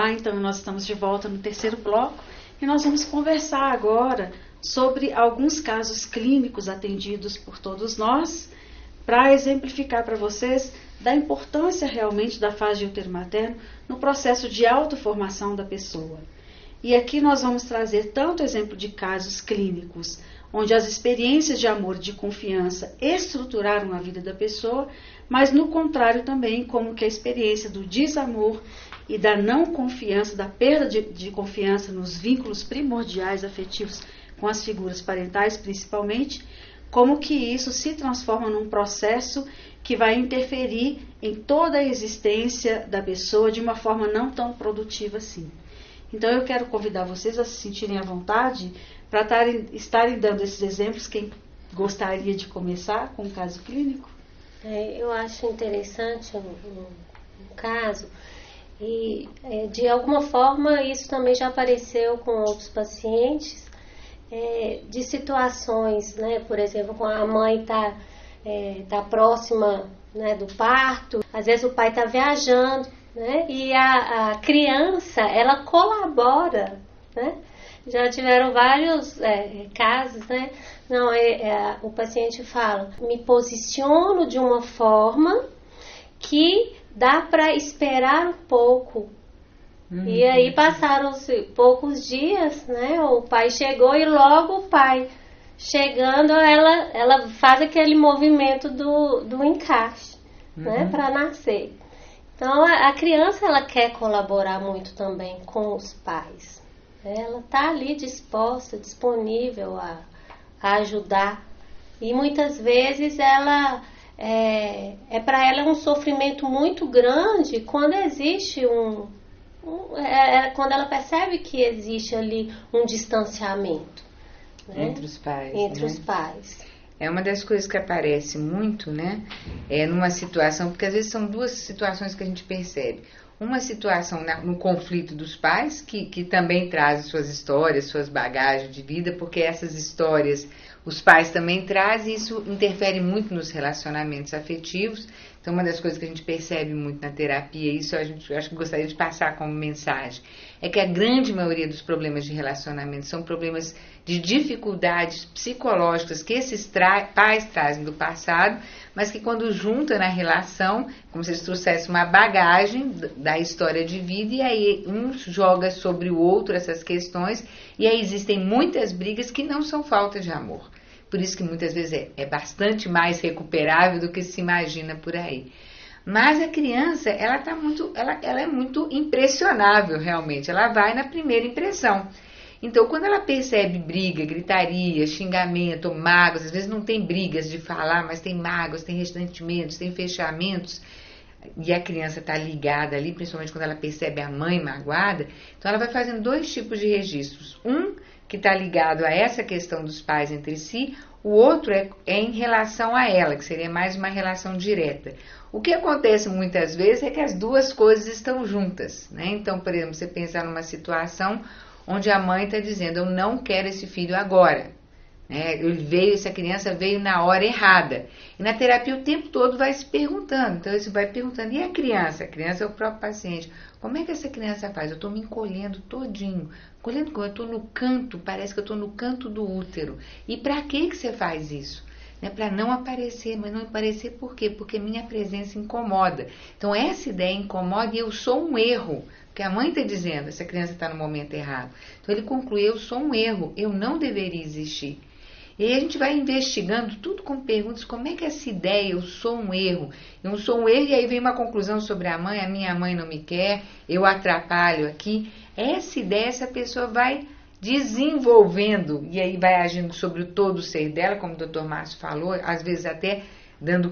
Olá, então nós estamos de volta no terceiro bloco e nós vamos conversar agora sobre alguns casos clínicos atendidos por todos nós, para exemplificar para vocês da importância realmente da fase de útero materno no processo de autoformação da pessoa. E aqui nós vamos trazer tanto exemplo de casos clínicos, onde as experiências de amor e de confiança estruturaram a vida da pessoa, mas no contrário também, como que a experiência do desamor e da não confiança, da perda de confiança nos vínculos primordiais afetivos com as figuras parentais principalmente, como que isso se transforma num processo que vai interferir em toda a existência da pessoa de uma forma não tão produtiva assim. Então eu quero convidar vocês a se sentirem à vontade para estarem dando esses exemplos. Quem gostaria de começar com um caso clínico? Eu acho interessante um caso, e de alguma forma isso também já apareceu com outros pacientes, de situações, né? Por exemplo, quando a mãe tá próxima, né, do parto, às vezes o pai está viajando, né? E a criança, ela colabora, né? Já tiveram vários casos, né? Não, o paciente fala, me posiciono de uma forma que dá para esperar um pouco. E aí passaram-se poucos dias, né? O pai chegou e logo o pai chegando, ela faz aquele movimento do encaixe, né? Para nascer. Então a criança, ela quer colaborar muito também com os pais. Ela está ali disposta, disponível a ajudar. E muitas vezes para ela um sofrimento muito grande quando existe quando ela percebe que existe ali um distanciamento, né? Entre os pais. Entre, né? os pais. É uma das coisas que aparece muito, né? Numa situação, porque às vezes são duas situações que a gente percebe. Uma situação no conflito dos pais, que também trazem suas histórias, suas bagagens de vida, porque essas histórias os pais também trazem, e isso interfere muito nos relacionamentos afetivos. Então, uma das coisas que a gente percebe muito na terapia, isso eu acho que gostaria de passar como mensagem, é que a grande maioria dos problemas de relacionamento são problemas de dificuldades psicológicas que esses pais trazem do passado, mas que quando juntam na relação, como se eles trouxessem uma bagagem da história de vida, e aí um joga sobre o outro essas questões, e aí existem muitas brigas que não são falta de amor. Por isso que muitas vezes é bastante mais recuperável do que se imagina por aí. Mas a criança, ela é muito impressionável realmente, ela vai na primeira impressão. Então, quando ela percebe briga, gritaria, xingamento, mágoas, às vezes não tem brigas de falar, mas tem mágoas, tem ressentimentos, tem fechamentos, e a criança está ligada ali, principalmente quando ela percebe a mãe magoada, então ela vai fazendo dois tipos de registros. Um que está ligado a essa questão dos pais entre si, o outro é em relação a ela, que seria mais uma relação direta. O que acontece muitas vezes é que as duas coisas estão juntas, né? Então, por exemplo, você pensar numa situação onde a mãe está dizendo, eu não quero esse filho agora. Essa criança veio na hora errada. E na terapia o tempo todo vai se perguntando. Então você vai perguntando, e a criança? A criança é o próprio paciente. Como é que essa criança faz? Eu estou me encolhendo todinho. Encolhendo como? Eu estou no canto, parece que eu estou no canto do útero. E para que você faz isso? Para não aparecer, mas não aparecer por quê? Porque minha presença incomoda. Então essa ideia incomoda e eu sou um erro. Porque a mãe está dizendo, essa criança está no momento errado. Então ele conclui, eu sou um erro, eu não deveria existir. E aí a gente vai investigando tudo com perguntas, como é que essa ideia, eu sou um erro, e aí vem uma conclusão sobre a minha mãe não me quer, eu atrapalho aqui. Essa ideia, essa pessoa vai desenvolvendo, e aí vai agindo sobre o todo o ser dela, como o Dr. Márcio falou, às vezes até dando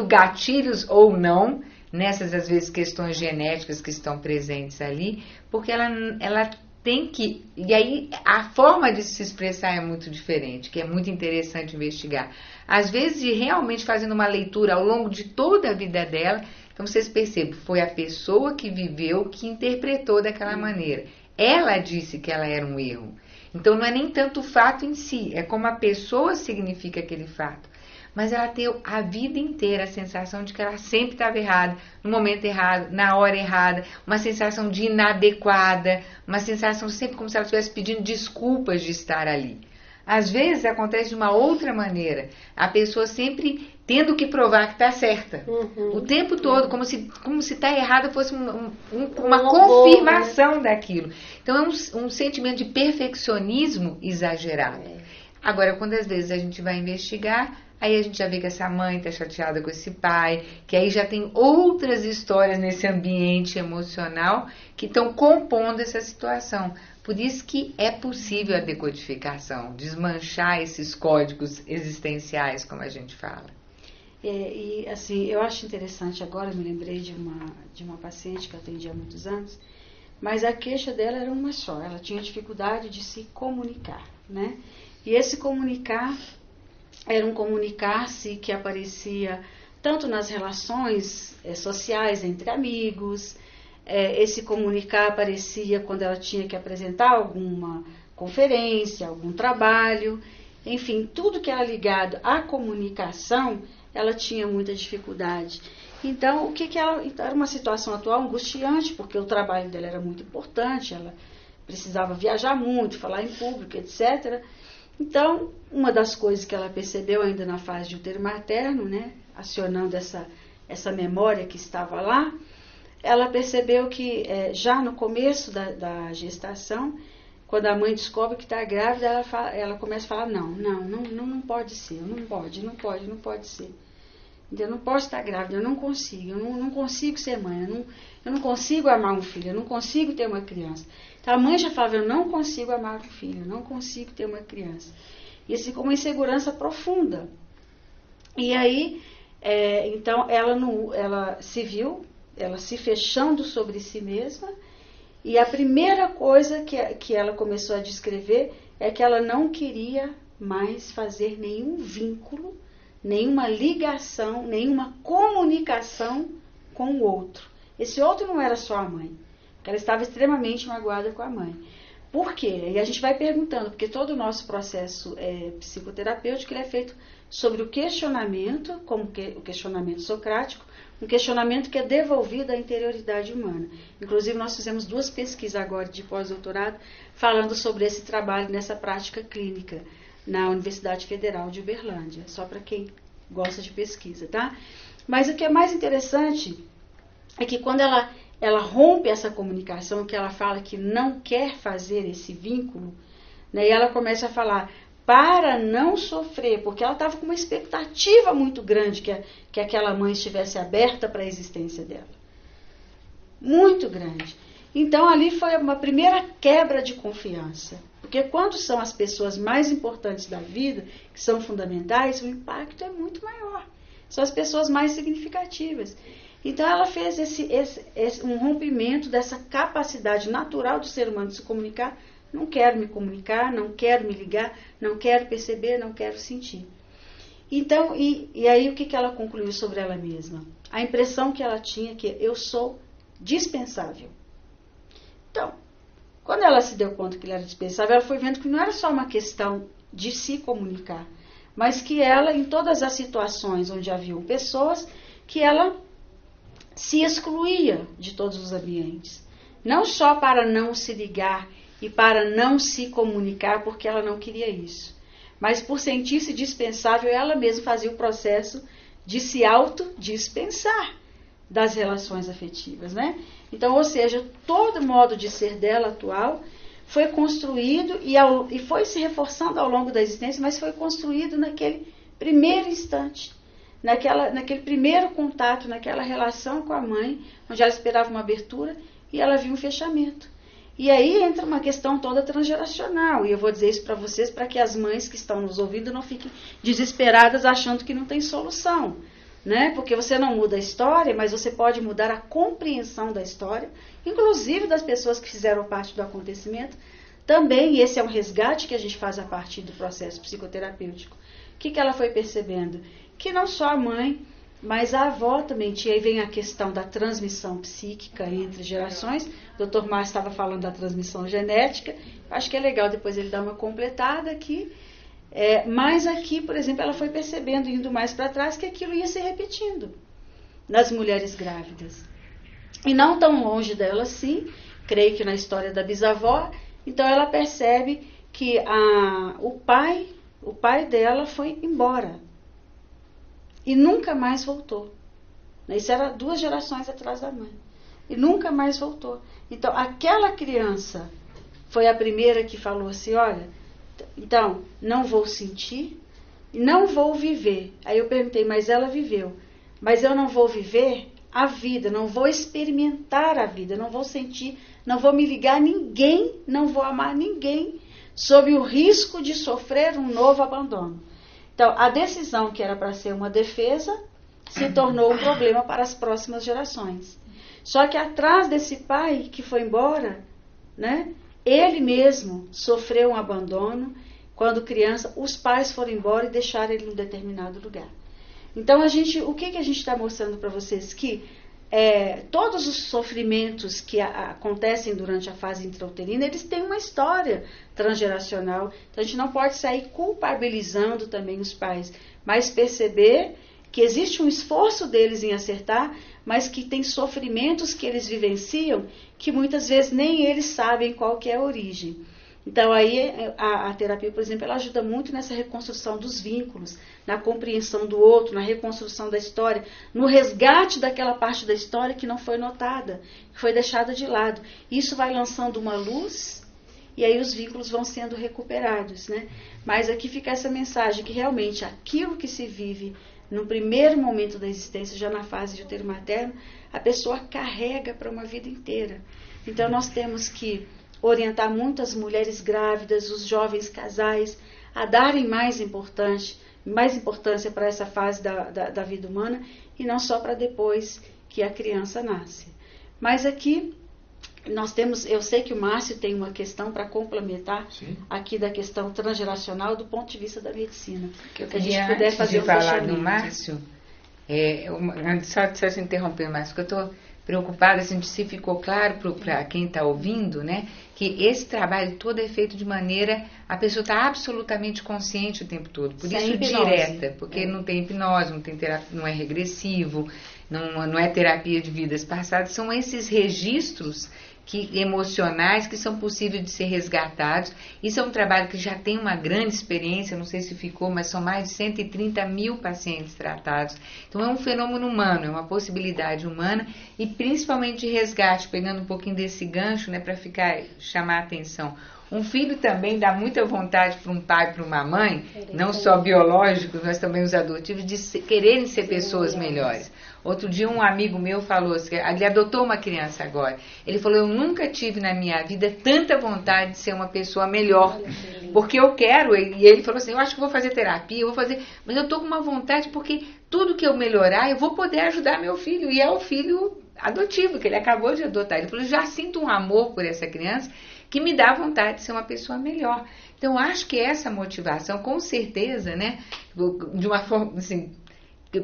gatilhos ou não, nessas às vezes questões genéticas que estão presentes ali, porque ela tem que, e aí a forma de se expressar é muito diferente, que é muito interessante investigar. Às vezes, realmente fazendo uma leitura ao longo de toda a vida dela, então vocês percebem, foi a pessoa que viveu, que interpretou daquela maneira. Ela disse que ela era um erro. Então não é nem tanto o fato em si, é como a pessoa significa aquele fato. mas ela tem a vida inteira a sensação de que ela sempre estava errada, no momento errado, na hora errada, uma sensação de inadequada, uma sensação sempre como se ela estivesse pedindo desculpas de estar ali. Às vezes acontece de uma outra maneira, a pessoa sempre tendo que provar que está certa, o tempo todo, como se estar errada fosse uma confirmação daquilo. Então é um sentimento de perfeccionismo exagerado. Agora, quando às vezes a gente vai investigar, aí a gente já vê que essa mãe está chateada com esse pai, que aí já tem outras histórias nesse ambiente emocional que estão compondo essa situação. Por isso que é possível a decodificação, desmanchar esses códigos existenciais, como a gente fala. E assim, eu acho interessante agora, me lembrei de uma paciente que eu atendi há muitos anos, mas a queixa dela era uma só, ela tinha dificuldade de se comunicar, né? E esse comunicar era um comunicar-se que aparecia tanto nas relações sociais entre amigos, esse comunicar aparecia quando ela tinha que apresentar alguma conferência, algum trabalho, enfim, tudo que era ligado à comunicação, ela tinha muita dificuldade. Então, era uma situação atual angustiante, porque o trabalho dela era muito importante, ela precisava viajar muito, falar em público, etc. Então, uma das coisas que ela percebeu ainda na fase de útero materno, né, acionando essa memória que estava lá, ela percebeu que já no começo da gestação, quando a mãe descobre que está grávida, ela começa a falar, não pode ser, não pode ser. Eu não posso estar grávida, eu não consigo ser mãe, eu não consigo amar um filho, eu não consigo ter uma criança. Então a mãe já falava, eu não consigo amar um filho, eu não consigo ter uma criança. E assim, com uma insegurança profunda. E aí, então ela se viu, ela se fechando sobre si mesma, e a primeira coisa que ela começou a descrever é que ela não queria mais fazer nenhum vínculo, nenhuma ligação, nenhuma comunicação com o outro. Esse outro não era só a mãe, porque ela estava extremamente magoada com a mãe. Por quê? E a gente vai perguntando, porque todo o nosso processo psicoterapêutico ele é feito sobre o questionamento, como o questionamento socrático, um questionamento que é devolvido à interioridade humana. Inclusive, nós fizemos 2 pesquisas agora de pós-doutorado falando sobre esse trabalho nessa prática clínica na Universidade Federal de Uberlândia, só para quem gosta de pesquisa, tá? Mas o que é mais interessante é que quando ela rompe essa comunicação, que ela fala que não quer fazer esse vínculo, né, e ela começa a falar para não sofrer, porque ela estava com uma expectativa muito grande que aquela mãe estivesse aberta para a existência dela. Muito grande. Então ali foi uma primeira quebra de confiança. Porque quando são as pessoas mais importantes da vida, que são fundamentais, o impacto é muito maior. São as pessoas mais significativas. Então ela fez um rompimento dessa capacidade natural do ser humano de se comunicar. Não quero me comunicar, não quero me ligar, não quero perceber, não quero sentir. Então, e aí o que ela concluiu sobre ela mesma? A impressão que ela tinha que eu sou dispensável. Então, quando ela se deu conta que ele era dispensável, ela foi vendo que não era só uma questão de se comunicar, mas que ela, em todas as situações onde haviam pessoas, que ela se excluía de todos os ambientes. Não só para não se ligar e para não se comunicar, porque ela não queria isso, mas por sentir-se dispensável, ela mesma fazia o processo de se autodispensar das relações afetivas, né? Então, ou seja, todo modo de ser dela atual foi construído e foi se reforçando ao longo da existência, mas foi construído naquele primeiro instante, naquele primeiro contato, naquela relação com a mãe, onde ela esperava uma abertura e ela viu um fechamento. E aí entra uma questão toda transgeracional, e eu vou dizer isso para vocês, para que as mães que estão nos ouvindo não fiquem desesperadas achando que não tem solução, né? Porque você não muda a história, mas você pode mudar a compreensão da história, inclusive das pessoas que fizeram parte do acontecimento. Também, esse é um resgate que a gente faz a partir do processo psicoterapêutico. O que ela foi percebendo? Que não só a mãe, mas a avó também tinha. Aí vem a questão da transmissão psíquica entre gerações. O Dr. Márcio estava falando da transmissão genética. Acho que é legal depois ele dar uma completada aqui. Mas aqui, por exemplo, ela foi percebendo, indo mais para trás, que aquilo ia se repetindo nas mulheres grávidas. E não tão longe dela assim, creio que na história da bisavó, então ela percebe que o pai dela foi embora e nunca mais voltou. Isso era 2 gerações atrás da mãe. E nunca mais voltou. Então, aquela criança foi a primeira que falou assim, olha, então, não vou sentir, não vou viver. Aí eu perguntei, mas ela viveu. Mas eu não vou viver a vida, não vou experimentar a vida, não vou sentir, não vou me ligar a ninguém, não vou amar ninguém, sob o risco de sofrer um novo abandono. Então, a decisão que era para ser uma defesa, se tornou um problema para as próximas gerações. Só que atrás desse pai que foi embora, né, ele mesmo sofreu um abandono. Quando criança, os pais foram embora e deixaram ele em um determinado lugar. Então, o que a gente está mostrando para vocês? Que todos os sofrimentos que acontecem durante a fase intrauterina, eles têm uma história transgeracional. Então, a gente não pode sair culpabilizando também os pais, mas perceber que existe um esforço deles em acertar, mas que tem sofrimentos que eles vivenciam que muitas vezes nem eles sabem qual que é a origem. Então aí a terapia, por exemplo, ela ajuda muito nessa reconstrução dos vínculos, na compreensão do outro, na reconstrução da história, no resgate daquela parte da história que não foi notada, que foi deixada de lado. Isso vai lançando uma luz e aí os vínculos vão sendo recuperados, né? Mas aqui fica essa mensagem que realmente aquilo que se vive no primeiro momento da existência, já na fase de útero materno, a pessoa carrega para uma vida inteira. Então nós temos que orientar muito as mulheres grávidas, os jovens casais, a darem mais importância para essa fase da vida humana e não só para depois que a criança nasce. Mas aqui nós temos, eu sei que o Márcio tem uma questão para complementar. Sim. Aqui da questão transgeracional do ponto de vista da medicina. Que a gente puder fazer falar do Márcio, só se interromper, Márcio, porque eu estou preocupada, assim, se ficou claro para quem está ouvindo, né, que esse trabalho todo é feito de maneira, a pessoa está absolutamente consciente o tempo todo, por isso direta, porque não tem hipnose, não tem terapia, não é regressivo, não é terapia de vidas passadas, são esses registros emocionais que são possíveis de ser resgatados. Isso é um trabalho que já tem uma grande experiência, não sei se ficou, mas são mais de 130 mil pacientes tratados. Então é um fenômeno humano, é uma possibilidade humana e principalmente de resgate, pegando um pouquinho desse gancho, né, para chamar a atenção. Um filho também dá muita vontade para um pai e para uma mãe, não só biológicos, mas também os adotivos, de quererem ser pessoas melhores. Outro dia um amigo meu falou assim, ele adotou uma criança agora, ele falou, eu nunca tive na minha vida tanta vontade de ser uma pessoa melhor, porque eu quero, e ele falou assim, eu acho que vou fazer terapia, mas eu estou com uma vontade porque tudo que eu melhorar, eu vou poder ajudar meu filho, e é o filho adotivo, que ele acabou de adotar. Ele falou, eu já sinto um amor por essa criança, que me dá vontade de ser uma pessoa melhor. Então, acho que essa motivação, com certeza, né, de uma forma, assim,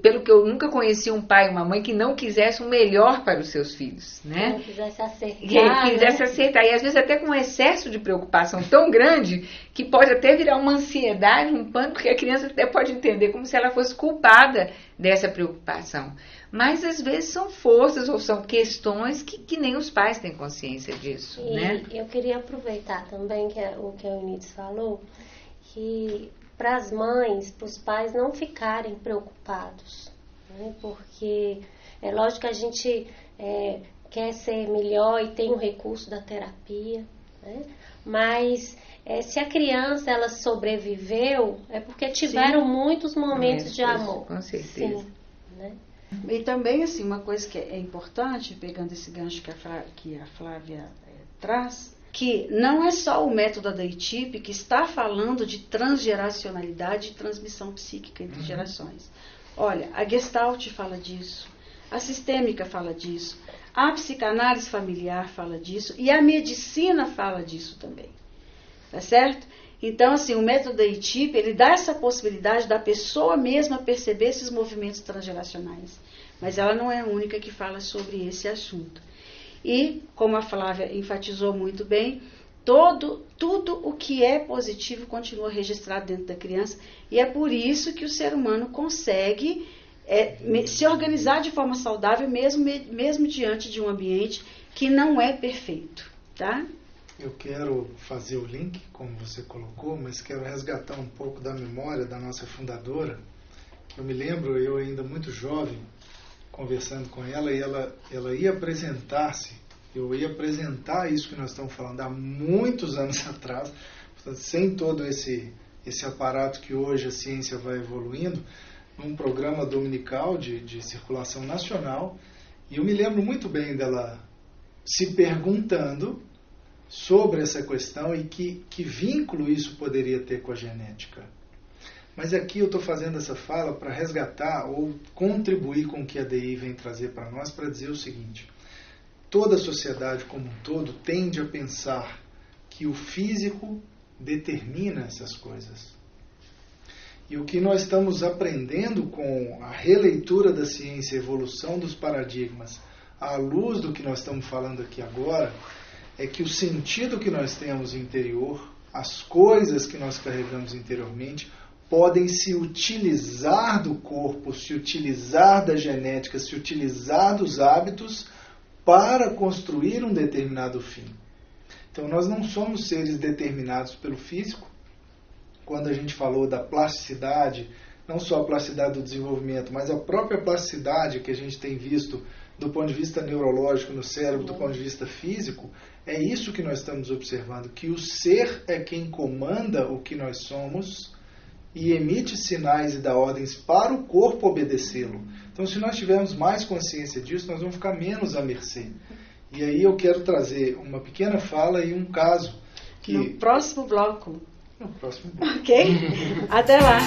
pelo que eu nunca conheci um pai e uma mãe que não quisesse o melhor para os seus filhos, né? Não quisesse acertar. Que quisesse acertar. E às vezes até com um excesso de preocupação tão grande que pode até virar uma ansiedade, um pânico, que a criança até pode entender como se ela fosse culpada dessa preocupação. Mas às vezes são forças ou são questões que nem os pais têm consciência disso, né? Eu queria aproveitar também o que a Eunice falou, que para as mães, para os pais não ficarem preocupados, né? Porque é lógico que a gente quer ser melhor e tem o recurso da terapia, né? Mas se a criança ela sobreviveu, é porque tiveram muitos momentos de amor. Com certeza. Sim, né? E também, assim, uma coisa que é importante, pegando esse gancho que a Flávia traz, que não é só o método da DITIP que está falando de transgeracionalidade e transmissão psíquica entre gerações. Olha, a Gestalt fala disso, a sistêmica fala disso, a psicanálise familiar fala disso e a medicina fala disso também. Tá certo? Então, assim, o método da DITIP, ele dá essa possibilidade da pessoa mesma perceber esses movimentos transgeracionais. Mas ela não é a única que fala sobre esse assunto. E, como a Flávia enfatizou muito bem, tudo o que é positivo continua registrado dentro da criança, e é por isso que o ser humano consegue se organizar de forma saudável, mesmo diante de um ambiente que não é perfeito, tá? Eu quero fazer o link, como você colocou, mas quero resgatar um pouco da memória da nossa fundadora. Eu me lembro, eu ainda muito jovem, conversando com ela, e ela ia apresentar-se, eu ia apresentar isso que nós estamos falando há muitos anos atrás, portanto, sem todo esse aparato que hoje a ciência vai evoluindo, num programa dominical de circulação nacional, e eu me lembro muito bem dela se perguntando sobre essa questão e que vínculo isso poderia ter com a genética. Mas aqui eu estou fazendo essa fala para resgatar ou contribuir com o que a DI vem trazer para nós, para dizer o seguinte: toda a sociedade como um todo tende a pensar que o físico determina essas coisas. E o que nós estamos aprendendo com a releitura da ciência, a evolução dos paradigmas, à luz do que nós estamos falando aqui agora, é que o sentido que nós temos interior, as coisas que nós carregamos interiormente, podem se utilizar do corpo, se utilizar da genética, se utilizar dos hábitos para construir um determinado fim. Então nós não somos seres determinados pelo físico. Quando a gente falou da plasticidade, não só a plasticidade do desenvolvimento, mas a própria plasticidade que a gente tem visto do ponto de vista neurológico no cérebro, do ponto de vista físico, é isso que nós estamos observando, que o ser é quem comanda o que nós somos e emite sinais e dá ordens para o corpo obedecê-lo. Então, se nós tivermos mais consciência disso, nós vamos ficar menos à mercê. E aí eu quero trazer uma pequena fala e um caso que... No próximo bloco. No próximo bloco. Ok? Até lá.